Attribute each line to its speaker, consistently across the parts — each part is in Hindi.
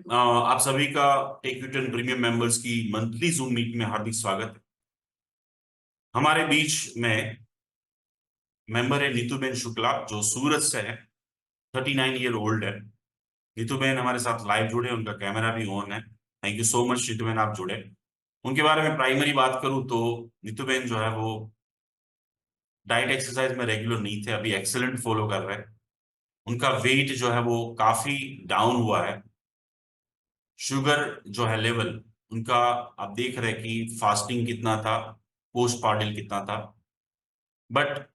Speaker 1: आप सभी का टेक प्रीमियम मेंबर्स की मंथली जूम मीट में हार्दिक स्वागत है। हमारे बीच में मेंबर है नीतूबेन शुक्ला, जो सूरत से है। 39 ईयर ओल्ड है। नीतूबेन हमारे साथ लाइव जुड़े, उनका कैमरा भी ऑन है। थैंक यू सो मच नीतूबेन, आप जुड़े। उनके बारे में प्राइमरी बात करूं तो नीतूबेन जो है वो डाइट एक्सरसाइज में रेगुलर नहीं थे, अभी एक्सेलेंट फॉलो कर रहे हैं। उनका वेट जो है वो काफी डाउन हुआ है। शुगर जो है लेवल उनका, आप देख रहे हैं कि फास्टिंग कितना था, पोस्ट पार्टल कितना था। बट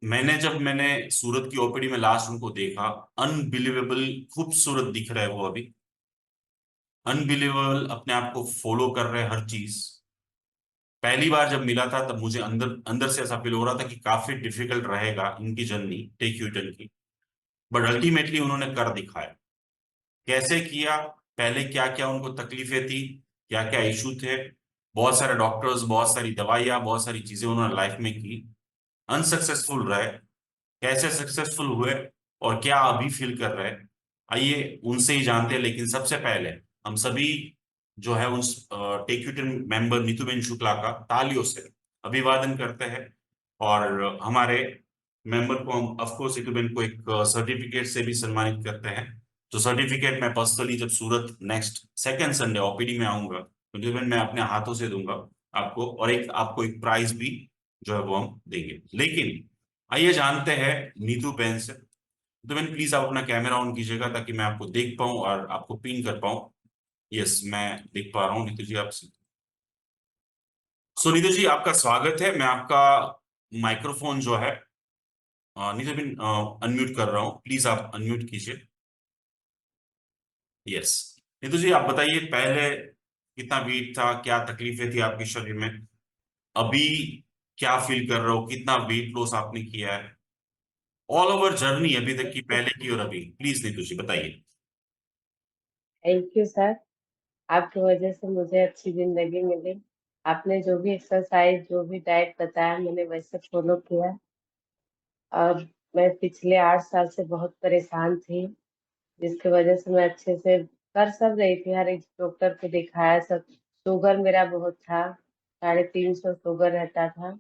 Speaker 1: मैंने सूरत की ओपीडी में लास्ट उनको देखा, अनबिलीवेबल खूबसूरत दिख रहा है वो अभी। अनबिलीवेबल, अपने आप को फॉलो कर रहे हैं हर चीज। पहली बार जब मिला था तब मुझे अंदर अंदर से ऐसा फील हो रहा था कि काफी डिफिकल्ट रहेगा इनकी जर्नी टेक यूटन की। बट अल्टीमेटली उन्होंने कर दिखाया। कैसे किया, पहले क्या क्या उनको तकलीफें थी, क्या क्या इशू थे, बहुत सारे डॉक्टर्स, बहुत सारी दवाइयाँ, बहुत सारी चीजें उन्होंने लाइफ में की, अनसक्सेसफुल रहे, कैसे सक्सेसफुल हुए और क्या अभी फील कर रहे हैं। आइए उनसे ही जानते हैं। लेकिन सबसे पहले हम सभी जो है उन टेक्यूटन मेंबर नीतूबेन शुक्ला का तालियों से अभिवादन करते हैं। और हमारे मेंबर को हम ऑफ कोर्स नीतूबेन को एक सर्टिफिकेट से भी सम्मानित करते हैं। तो सर्टिफिकेट मैं पर्सनली जब सूरत नेक्स्ट सेकेंड संडे ओपीडी में आऊंगा तो नीतूबेन मैं अपने हाथों से दूंगा आपको, और एक आपको एक प्राइज भी जो है वो हम देंगे। लेकिन आइए जानते हैं नीतू बेन से। तो बेन प्लीज आप अपना कैमरा ऑन कीजिएगा ताकि मैं आपको देख पाऊं और आपको पिन कर पाऊं। यस, मैं देख पा रहा हूँ नीतू जी आपसे। सो नीतू जी, आपका स्वागत है। मैं आपका माइक्रोफोन जो है नीतू बेन अनम्यूट कर रहा हूँ, प्लीज आप अनम्यूट कीजिए। यस। नीतू जी, आप बताइए पहले कितना वेट था, क्या तकलीफें थी आपके शरीर में, अभी क्या फील कर रहे हो, कितना वेट लॉस आपने किया है, ऑल ओवर जर्नी अभी तक की, पहले की और अभी, प्लीज नीतू जी बताइए।
Speaker 2: Thank you sir. आपकी वजह से मुझे अच्छी जिंदगी मिली। आपने जो भी एक्सरसाइज, जो भी डाइट बताया, मैंने वैसे फॉलो किया। और मैं पिछले 8 साल से बहुत परेशान थी, जिसकी वजह से मैं अच्छे से कर सब रही थी, हर एक डॉक्टर को दिखाया सब। शुगर मेरा बहुत था, 350 शुगर रहता था,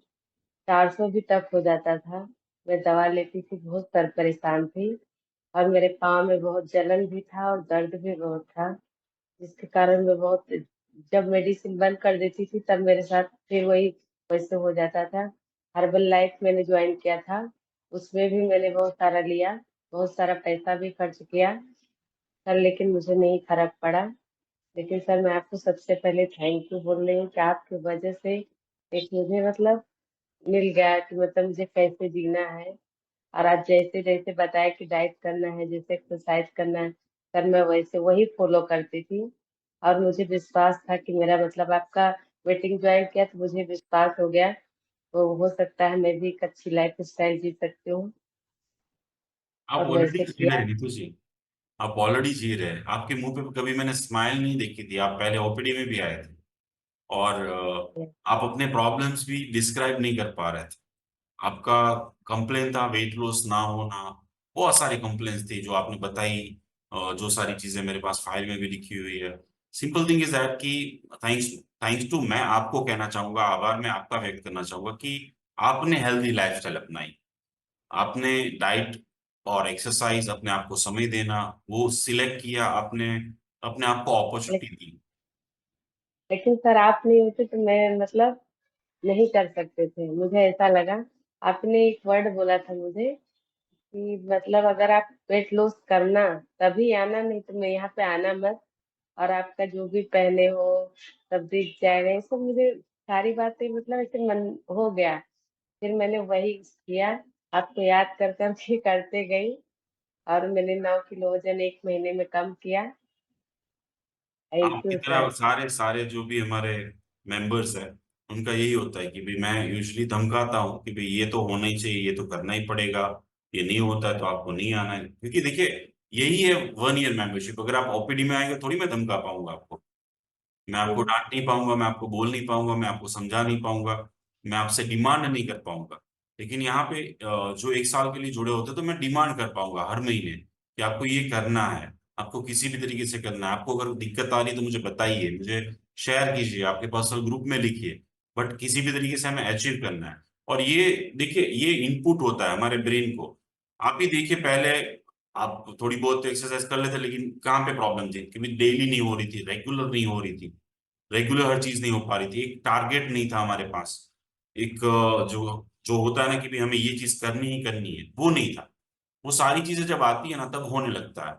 Speaker 2: 400 भी तक हो जाता था। मैं दवा लेती थी, बहुत परेशान थी। और मेरे पाँव में बहुत जलन भी था और दर्द भी बहुत था, जिसके कारण मैं बहुत, जब मेडिसिन बंद कर देती थी तब मेरे साथ फिर वही वैसे हो जाता था। हर्बल लाइफ मैंने ज्वाइन किया था, उसमें भी मैंने बहुत सारा लिया, बहुत सारा पैसा भी खर्च किया सर, लेकिन मुझे नहीं फर्क पड़ा। लेकिन सर, मैं आपको सबसे पहले थैंक यू बोल रही हूँ कि आपकी वजह से एक मुझे मतलब मिल गया कि मतलब मुझे कैसे जीना है। और आप जैसे जैसे बताया कि डाइट करना है, जैसे एक्सरसाइज करना है सर, मैं वैसे वही फॉलो करती थी। और मुझे विश्वास था कि मेरा मतलब आपका मीटिंग ज्वाइन किया तो मुझे विश्वास हो गया, तो हो सकता है मैं भी एक अच्छी लाइफ स्टाइल जी सकती हूँ।
Speaker 1: आप
Speaker 2: और
Speaker 1: ऑलरेडी
Speaker 2: वैसे
Speaker 1: जी रहे
Speaker 2: किया।
Speaker 1: हैं नीतू जी, आप ऑलरेडी जी रहे हैं। आपके मुंह पे कभी मैंने स्माइल नहीं देखी थी। आप पहले ओपीडी में भी आए थे और आप अपने प्रॉब्लम्स भी डिस्क्राइब नहीं कर पा रहे थे। आपका कंप्लेन था वेट लॉस ना होना, बहुत सारी कंप्लेन्स थी जो आपने बताई। जो सारी चीजें मेरे पास फाइल में भी लिखी हुई है। सिंपल थिंग इज दैट कि थैंक्स थैंक्स टू, मैं आपको कहना चाहूंगा, आभार मैं आपका व्यक्त करना चाहूंगा कि आपने हेल्दी लाइफस्टाइल अपनाई। आपने डाइट और एक्सरसाइज, अपने आप को समय देना, वो सिलेक्ट किया आपने, अपने आप को
Speaker 2: ले,
Speaker 1: अपॉर्चुनिटी दी।
Speaker 2: लेकिन सर आप नहीं होते तो मैं मतलब नहीं कर सकते थे, मुझे ऐसा लगा। आपने एक वर्ड बोला था मुझे कि मतलब अगर आप वेट लॉस करना तभी आना, नहीं तो मैं यहाँ पे आना मत। और आपका जो भी पहने हो सब दिख जाएगा, ये सब मुझे सारी बातें मतलब ऐसे मन हो गया। फिर मैंने वही किया, आपको याद कर कर के करते गई। और मैंने 9 किलो वजन 1 महीने में कम किया। थैंक
Speaker 1: आपकी
Speaker 2: यू
Speaker 1: तरह
Speaker 2: सर।
Speaker 1: सारे सारे जो भी हमारे मेंबर्स हैं, उनका यही होता है कि भाई मैं यूजली धमकाता हूँ कि भाई ये तो होना ही चाहिए, ये तो करना ही पड़ेगा, ये नहीं होता है तो आपको नहीं आना है। क्योंकि देखिए, यही है 1 ईयर मेंबरशिप। अगर आप ओपीडी में आएंगे थोड़ी मैं धमका पाऊंगा आपको, मैं आपको
Speaker 2: हम्म।
Speaker 1: डांट नहीं पाऊंगा, मैं आपको बोल नहीं पाऊंगा, मैं आपको समझा नहीं पाऊंगा, मैं आपसे डिमांड नहीं कर पाऊंगा। लेकिन यहाँ पे जो 1 साल के लिए जुड़े होते हैं तो मैं डिमांड कर पाऊंगा हर महीने कि आपको ये करना है। आपको किसी भी तरीके से करना है। आपको अगर दिक्कत आ रही है तो मुझे बताइए, मुझे शेयर कीजिए, आपके पर्सनल ग्रुप में लिखिए, बट किसी भी तरीके से हमें अचीव करना है। और ये देखिए, ये इनपुट होता है हमारे ब्रेन को। आप ही देखिए, पहले आप थोड़ी बहुत एक्सरसाइज कर लेते, लेकिन कहाँ पे प्रॉब्लम थी? क्योंकि डेली नहीं हो रही थी, रेगुलर नहीं हो रही थी, रेगुलर हर चीज नहीं हो पा रही थी, एक टारगेट नहीं था हमारे पास, एक जो जो होता है ना कि भी हमें ये चीज करनी ही करनी है, वो नहीं था। वो सारी चीजें जब आती है ना, तब होने लगता है।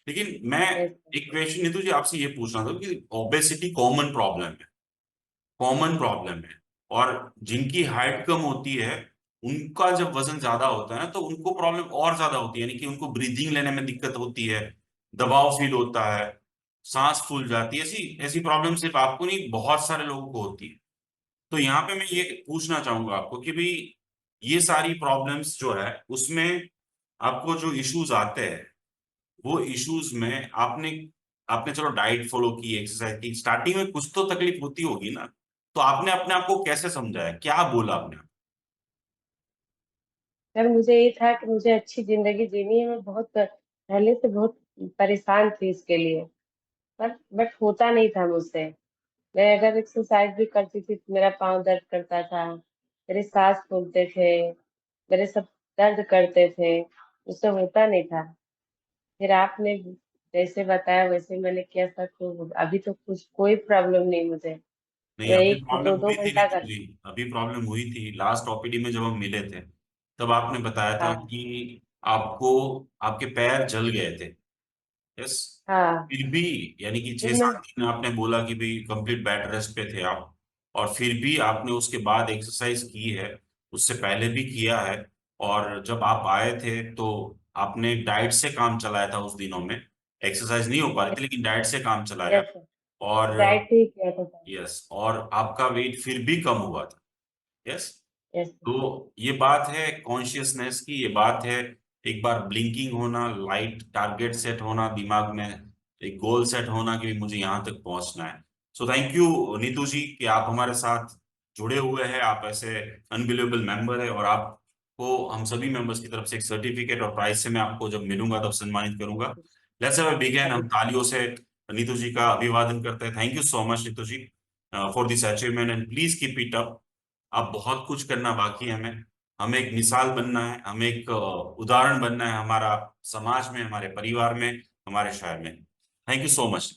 Speaker 1: लेकिन मैं
Speaker 2: यस
Speaker 1: एक क्वेश्चन नीतू जी आपसे ये पूछना था कि ओबेसिटी कॉमन प्रॉब्लम है, कॉमन प्रॉब्लम है, और जिनकी हाइट कम होती है, उनका जब वजन ज्यादा होता है ना, तो उनको प्रॉब्लम और ज्यादा होती है, यानी कि उनको ब्रीदिंग लेने में दिक्कत होती है, दबाव फील होता है, सांस फूल जाती है। ऐसी ऐसी प्रॉब्लम सिर्फ आपको नहीं, बहुत सारे लोगों को होती है। तो यहाँ पे मैं ये पूछना चाहूंगा आपको कि भाई, ये सारी प्रॉब्लम्स जो है उसमें आपको जो इश्यूज आते हैं, वो इश्यूज में आपने आपने चलो डाइट फॉलो की, एक्सरसाइज की, स्टार्टिंग में कुछ तो तकलीफ होती होगी ना, तो आपने अपने आप को कैसे समझाया, क्या बोला आपने?
Speaker 2: सर, मुझे ये था कि मुझे अच्छी जिंदगी जीनी है। मैं बहुत पहले से बहुत परेशान थी इसके लिए, पर बट होता नहीं था मुझसे। मैं अगर एक्सरसाइज भी करती थी तो मेरा पाँव दर्द करता था, मेरे सांस फूलते थे, मेरे सब दर्द करते थे, उससे होता नहीं था। फिर आपने जैसे बताया वैसे मैंने किया सर, तो अभी तो कुछ कोई प्रॉब्लम नहीं मुझे।
Speaker 1: नहीं,
Speaker 2: मैं
Speaker 1: अभी
Speaker 2: एक
Speaker 1: प्रॉब्लम
Speaker 2: दो दो
Speaker 1: हुई थी
Speaker 2: घंटा
Speaker 1: नीतू
Speaker 2: कर।
Speaker 1: जी, अभी प्रॉब्लम हुई थी लास्ट ओपीडी में जब हम मिले थे। तब आपने बताया था
Speaker 2: हाँ
Speaker 1: कि आपको, आपके पैर जल गए थे। यस।
Speaker 2: हाँ।
Speaker 1: फिर भी, यानी कि
Speaker 2: फिर
Speaker 1: छह
Speaker 2: मैं,
Speaker 1: सात दिन आपने बोला कि भाई कंप्लीट बेड रेस्ट पे थे आप, और फिर भी आपने उसके बाद एक्सरसाइज की है, उससे पहले भी किया है। और जब आप आए थे तो आपने डाइट से काम चलाया था उस दिनों में, एक्सरसाइज नहीं हो पा रही थी लेकिन डाइट से काम चलाया।
Speaker 2: यस सर,
Speaker 1: और
Speaker 2: डाइट ही किया था सर।
Speaker 1: यस, और आपका वेट फिर भी कम हुआ था। यस।
Speaker 2: Yes sir.
Speaker 1: तो ये बात है कॉन्शियसनेस की, ये बात है एक बार ब्लिंकिंग होना, लाइट टारगेट सेट होना दिमाग में, एक गोल सेट होना कि मुझे यहाँ तक पहुंचना है। सो थैंक यू नीतू जी कि आप हमारे साथ जुड़े हुए हैं, आप ऐसे अनबिलीवेबल मेंबर है, और आपको हम सभी मेंबर्स की तरफ से एक सर्टिफिकेट और प्राइज से मैं आपको जब मिलूंगा तब सम्मानित करूंगा। लेट्स हैव अ बिगिन, हम
Speaker 2: थैंक
Speaker 1: तालियों से नीतू जी का अभिवादन करते हैं। Thank you so much Neetu ji for this achievement, and please keep it up. अब बहुत कुछ करना बाकी है हमें, हमें एक मिसाल बनना है, हमें एक उदाहरण बनना है, हमारा समाज में, हमारे परिवार में, हमारे शहर में। Thank you so much.